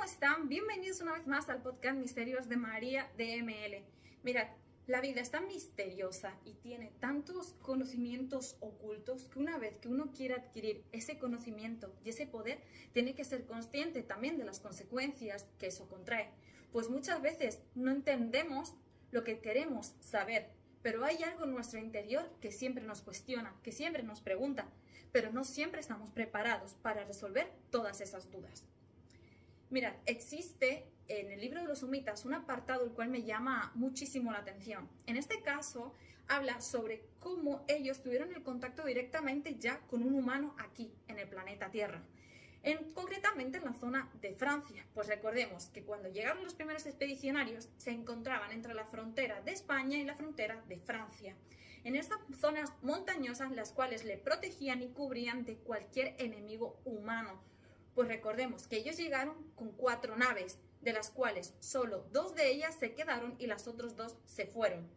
¿cómo están? Bienvenidos una vez más al podcast Misterios de María DML. Mirad, la vida es tan misteriosa y tiene tantos conocimientos ocultos que una vez que uno quiere adquirir ese conocimiento y ese poder, tiene que ser consciente también de las consecuencias que eso contrae. Pues muchas veces no entendemos lo que queremos saber, pero hay algo en nuestro interior que siempre nos cuestiona, que siempre nos pregunta, pero no siempre estamos preparados para resolver todas esas dudas. Mirad, existe en el libro de los Sumitas un apartado el cual me llama muchísimo la atención. En este caso, habla sobre cómo ellos tuvieron el contacto directamente ya con un humano aquí, en el planeta Tierra. Concretamente en la zona de Francia. Pues recordemos que cuando llegaron los primeros expedicionarios se encontraban entre la frontera de España y la frontera de Francia. En estas zonas montañosas, las cuales le protegían y cubrían de cualquier enemigo humano. Pues recordemos que ellos llegaron con 4 naves, de las cuales solo 2 de ellas se quedaron y las otras 2 se fueron.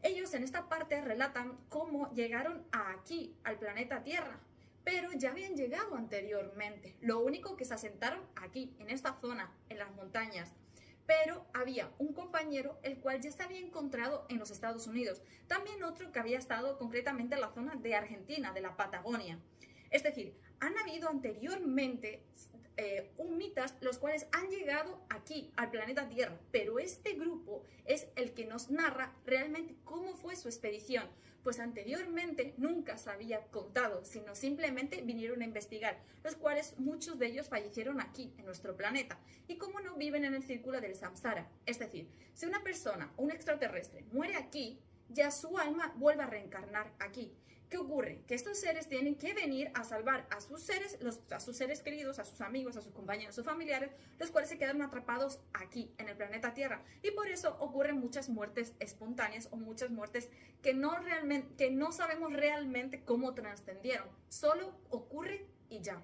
Ellos en esta parte relatan cómo llegaron aquí, al planeta Tierra, pero ya habían llegado anteriormente. Lo único que se asentaron aquí, en esta zona, en las montañas. Pero había un compañero el cual ya se había encontrado en los Estados Unidos. También otro que había estado concretamente en la zona de Argentina, de la Patagonia. Es decir, han habido anteriormente humitas los cuales han llegado aquí, al planeta Tierra, pero este grupo es el que nos narra realmente cómo fue su expedición, pues anteriormente nunca se había contado, sino simplemente vinieron a investigar, los cuales muchos de ellos fallecieron aquí, en nuestro planeta, y como no viven en el círculo del samsara, es decir, si una persona, un extraterrestre, muere aquí, ya su alma vuelve a reencarnar aquí. ¿Qué ocurre? Que estos seres tienen que venir a salvar a sus seres, a sus seres queridos, a sus amigos, a sus compañeros, a sus familiares, los cuales se quedan atrapados aquí, en el planeta Tierra. Y por eso ocurren muchas muertes espontáneas o muchas muertes que no sabemos realmente cómo trascendieron. Solo ocurre y ya.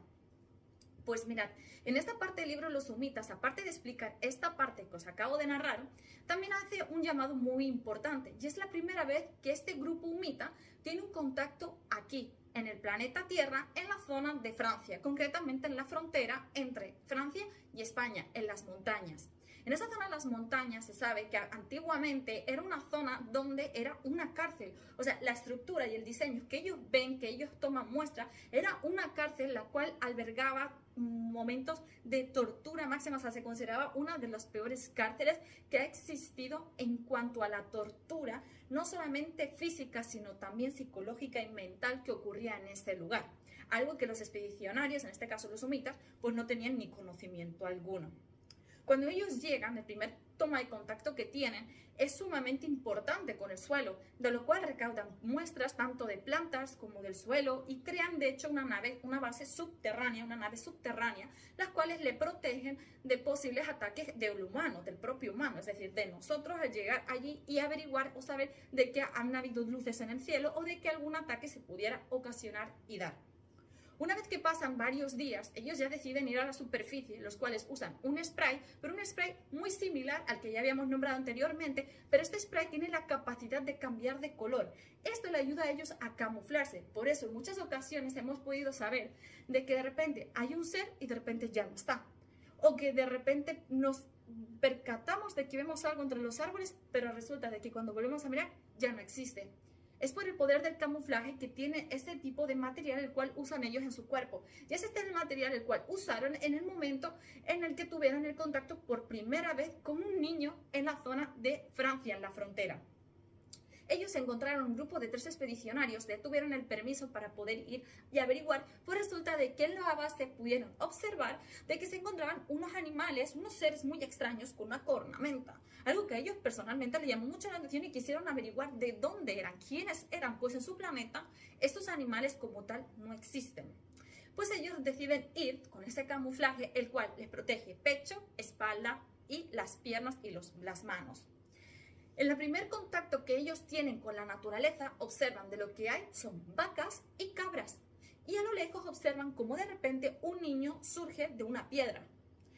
Pues mirad, en esta parte del libro Los Sumitas, aparte de explicar esta parte que os acabo de narrar, también hace un llamado muy importante, y es la primera vez que este grupo humita tiene un contacto aquí, en el planeta Tierra, en la zona de Francia, concretamente en la frontera entre Francia y España, en las montañas. En esa zona de las montañas se sabe que antiguamente era una zona donde era una cárcel. O sea, la estructura y el diseño que ellos ven, que ellos toman muestra, era una cárcel la cual albergaba momentos de tortura máxima. O sea, se consideraba una de las peores cárceles que ha existido en cuanto a la tortura, no solamente física, sino también psicológica y mental que ocurría en ese lugar. Algo que los expedicionarios, en este caso los sumitas, pues no tenían ni conocimiento alguno. Cuando ellos llegan, el primer toma de contacto que tienen es sumamente importante con el suelo, de lo cual recaudan muestras tanto de plantas como del suelo y crean de hecho una nave subterránea, las cuales le protegen de posibles ataques del humano, del propio humano, es decir, de nosotros al llegar allí y averiguar o saber de que han habido luces en el cielo o de que algún ataque se pudiera ocasionar y dar. Una vez que pasan varios días, ellos ya deciden ir a la superficie, los cuales usan un spray, pero un spray muy similar al que ya habíamos nombrado anteriormente, pero este spray tiene la capacidad de cambiar de color. Esto le ayuda a ellos a camuflarse. Por eso en muchas ocasiones hemos podido saber de que de repente hay un ser y de repente ya no está. O que de repente nos percatamos de que vemos algo entre los árboles, pero resulta de que cuando volvemos a mirar ya no existe. Es por el poder del camuflaje que tiene este tipo de material el cual usan ellos en su cuerpo. Y es este el material el cual usaron en el momento en el que tuvieron el contacto por primera vez con un niño en la zona de Francia, en la frontera. Ellos encontraron un grupo de 3 expedicionarios, ya tuvieron el permiso para poder ir y averiguar, pues resulta de que en la base pudieron observar de que se encontraban unos animales, unos seres muy extraños con una cornamenta, algo que a ellos personalmente les llamó mucho la atención y quisieron averiguar de dónde eran, quiénes eran, pues en su planeta estos animales como tal no existen. Pues ellos deciden ir con ese camuflaje, el cual les protege pecho, espalda y las piernas y las manos. En el primer contacto que ellos tienen con la naturaleza, observan de lo que hay son vacas y cabras. Y a lo lejos observan cómo de repente un niño surge de una piedra.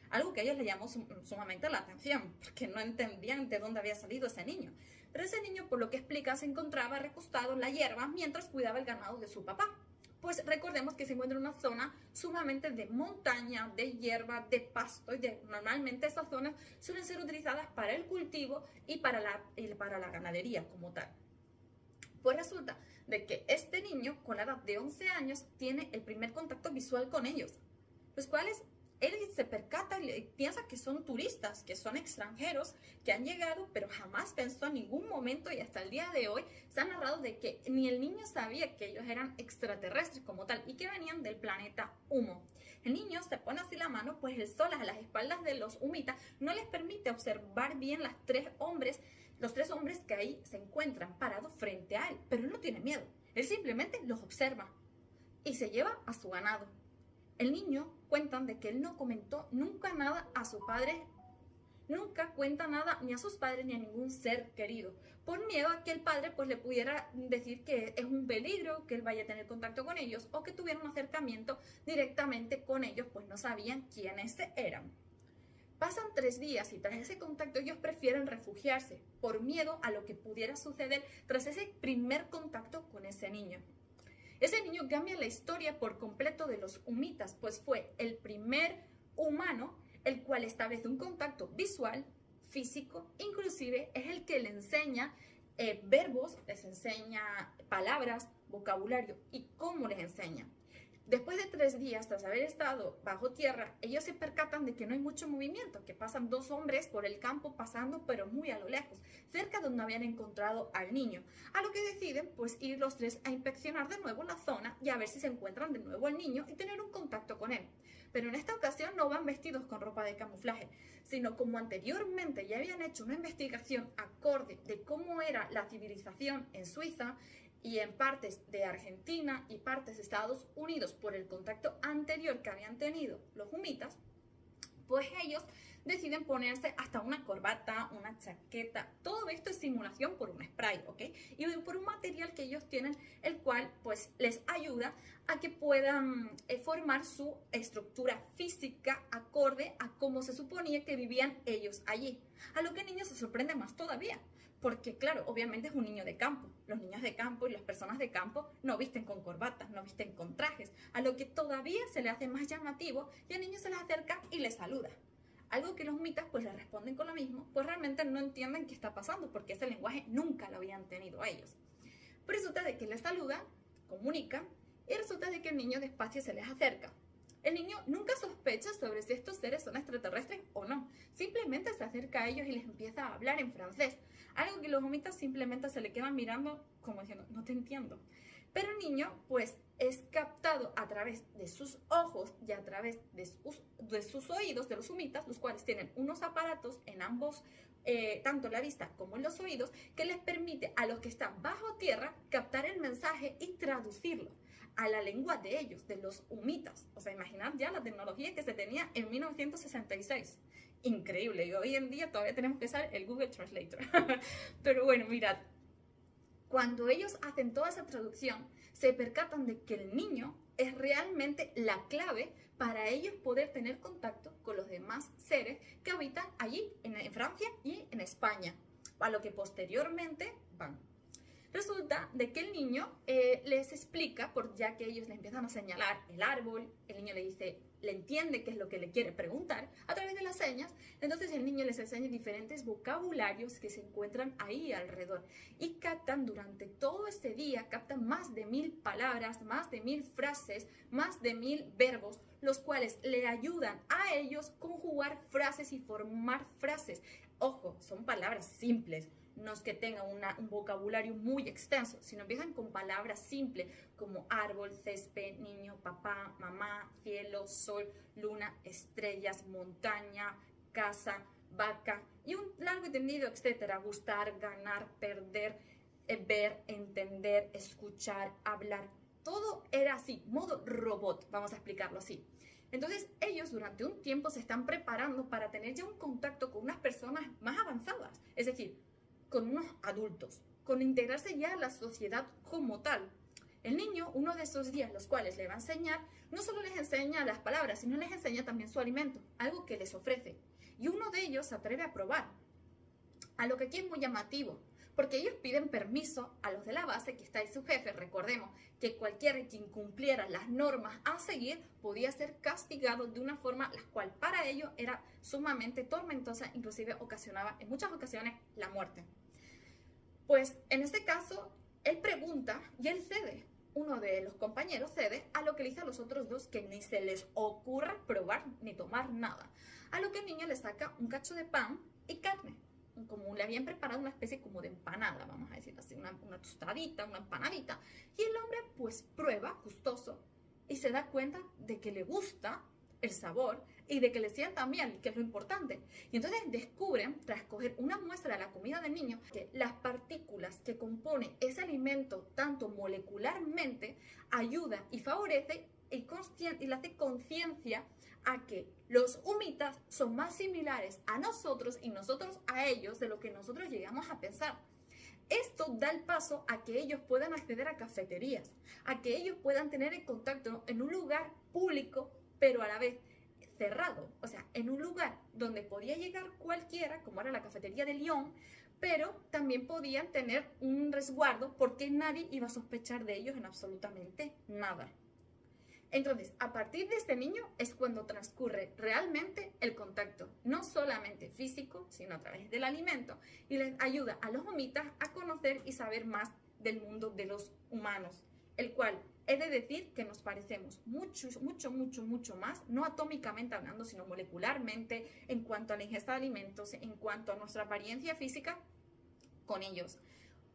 Algo que a ellos les llamó sumamente la atención, porque no entendían de dónde había salido ese niño. Pero ese niño, por lo que explica, se encontraba recostado en la hierba mientras cuidaba el ganado de su papá. pues recordemos que se encuentra en una zona sumamente de montaña, de hierba, de pasto, y normalmente esas zonas suelen ser utilizadas para el cultivo y para la ganadería como tal. Pues resulta de que este niño con la edad de 11 años tiene el primer contacto visual con ellos, los cuales él se percata y piensa que son turistas, que son extranjeros, que han llegado, pero jamás pensó en ningún momento, y hasta el día de hoy se ha narrado de que ni el niño sabía que ellos eran extraterrestres como tal y que venían del planeta Humo. El niño se pone así la mano, pues el sol a las espaldas de los humitas no les permite observar bien los tres hombres que ahí se encuentran parados frente a él, pero él no tiene miedo, él simplemente los observa y se lleva a su ganado. El niño cuentan de que él no comentó nunca nada a su padre, nunca cuenta nada ni a sus padres ni a ningún ser querido, por miedo a que el padre pues le pudiera decir que es un peligro, que él vaya a tener contacto con ellos o que tuviera un acercamiento directamente con ellos, pues no sabían quiénes eran. Pasan 3 días y tras ese contacto ellos prefieren refugiarse por miedo a lo que pudiera suceder tras ese primer contacto con ese niño. Ese niño cambia la historia por completo de los humitas, pues fue el primer humano el cual establece un contacto visual, físico, inclusive es el que le enseña verbos, les enseña palabras, vocabulario y cómo les enseña. Después de 3 días, tras haber estado bajo tierra, ellos se percatan de que no hay mucho movimiento, que pasan 2 hombres por el campo pasando, pero muy a lo lejos, cerca de donde habían encontrado al niño. A lo que deciden, pues, ir los 3 a inspeccionar de nuevo la zona y a ver si se encuentran de nuevo al niño y tener un contacto con él. Pero en esta ocasión no van vestidos con ropa de camuflaje, sino como anteriormente ya habían hecho una investigación acorde de cómo era la civilización en Suiza, y en partes de Argentina y partes de Estados Unidos por el contacto anterior que habían tenido los humitas, pues ellos deciden ponerse hasta una corbata, una chaqueta, todo esto es simulación por un spray, ¿ok? Y por un material que ellos tienen, el cual pues les ayuda a que puedan formar su estructura física acorde a cómo se suponía que vivían ellos allí. A lo que el niño se sorprende más todavía, porque claro, obviamente es un niño de campo. Los niños de campo y las personas de campo no visten con corbatas, no visten con trajes, a lo que todavía se le hace más llamativo y el niño se les acerca y les saluda. Algo que los humitas pues le responden con lo mismo, pues realmente no entienden qué está pasando porque ese lenguaje nunca lo habían tenido a ellos. Pero resulta de que les saludan, comunican y resulta de que el niño despacio se les acerca. El niño nunca sospecha sobre si estos seres son extraterrestres o no. Simplemente se acerca a ellos y les empieza a hablar en francés. Algo que los humitas simplemente se le quedan mirando como diciendo, no te entiendo. Pero el niño pues es captado a través de sus ojos y a través de sus oídos, de los humitas, los cuales tienen unos aparatos en ambos, tanto en la vista como en los oídos, que les permite a los que están bajo tierra captar el mensaje y traducirlo a la lengua de ellos, de los humitas. O sea, imaginad ya la tecnología que se tenía en 1966. Increíble. Y hoy en día todavía tenemos que usar el Google Translator. Pero bueno, mirad. Cuando ellos hacen toda esa traducción, se percatan de que el niño es realmente la clave para ellos poder tener contacto con los demás seres que habitan allí, en Francia y en España, a lo que posteriormente van. Resulta de que el niño les explica, ya que ellos le empiezan a señalar el árbol, el niño le dice, le entiende qué es lo que le quiere preguntar a través de las señas, entonces el niño les enseña diferentes vocabularios que se encuentran ahí alrededor y captan durante todo ese día, captan más de 1000 palabras, más de 1000 frases, más de 1000 verbos, los cuales le ayudan a ellos conjugar frases y formar frases. Ojo, son palabras simples. No es que tengan un vocabulario muy extenso, sino empiezan con palabras simples como árbol, césped, niño, papá, mamá, cielo, sol, luna, estrellas, montaña, casa, vaca y un largo y tendido, etcétera. Gustar, ganar, perder, ver, entender, escuchar, hablar. Todo era así, modo robot, vamos a explicarlo así. Entonces ellos durante un tiempo se están preparando para tener ya un contacto con unas personas más avanzadas, es decir, con unos adultos, con integrarse ya a la sociedad como tal. El niño, uno de esos días, los cuales le va a enseñar, no solo les enseña las palabras, sino les enseña también su alimento, algo que les ofrece. Y uno de ellos se atreve a probar, a lo que aquí es muy llamativo, porque ellos piden permiso a los de la base, que está ahí su jefe. Recordemos que cualquiera que incumpliera las normas a seguir podía ser castigado de una forma la cual para ellos era sumamente tormentosa, inclusive ocasionaba en muchas ocasiones la muerte. Pues en este caso, él pregunta y él cede. Uno de los compañeros cede, a lo que le dice a los otros dos que ni se les ocurra probar ni tomar nada. A lo que el niño le saca un cacho de pan y carne. Como le habían preparado una especie como de empanada, vamos a decir así, una tostadita, una empanadita. Y el hombre pues prueba, gustoso, y se da cuenta de que le gusta el sabor y de que le sienta bien, que es lo importante. Y entonces descubren, tras coger una muestra de la comida del niño, que las partículas que compone ese alimento, tanto molecularmente, ayuda y favorece y le hace conciencia a que los humitas son más similares a nosotros y nosotros a ellos de lo que nosotros llegamos a pensar. Esto da el paso a que ellos puedan acceder a cafeterías, a que ellos puedan tener el contacto en un lugar público, pero a la vez cerrado, o sea, en un lugar donde podía llegar cualquiera, como era la cafetería de Lyon, pero también podían tener un resguardo porque nadie iba a sospechar de ellos en absolutamente nada. Entonces, a partir de este niño es cuando transcurre realmente el contacto, no solamente físico, sino a través del alimento, y les ayuda a los humitas a conocer y saber más del mundo de los humanos, el cual he de decir que nos parecemos mucho más, no atómicamente hablando, sino molecularmente, en cuanto a la ingesta de alimentos, en cuanto a nuestra apariencia física con ellos.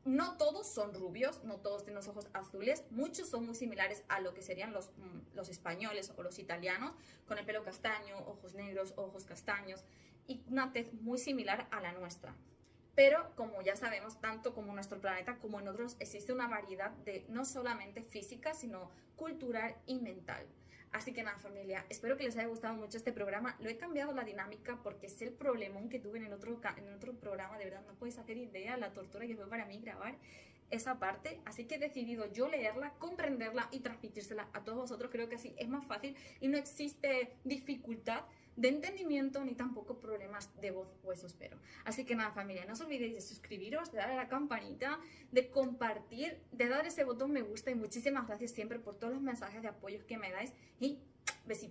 No todos son rubios, no todos tienen los ojos azules, muchos son muy similares a lo que serían los españoles o los italianos, con el pelo castaño, ojos negros, ojos castaños y una tez muy similar a la nuestra. Pero como ya sabemos, tanto como en nuestro planeta como en otros, existe una variedad de no solamente física, sino cultural y mental. Así que nada, familia, espero que les haya gustado mucho este programa. Lo he cambiado la dinámica porque es el problemón que tuve en el otro programa. De verdad, no podéis hacer idea la tortura que fue para mí grabar esa parte. Así que he decidido yo leerla, comprenderla y transmitírsela a todos vosotros. Creo que así es más fácil y no existe dificultad de entendimiento ni tampoco problemas de voz, o eso espero. Así que nada, familia, no os olvidéis de suscribiros, de darle a la campanita, de compartir, de dar ese botón me gusta y muchísimas gracias siempre por todos los mensajes de apoyo que me dais y besitos.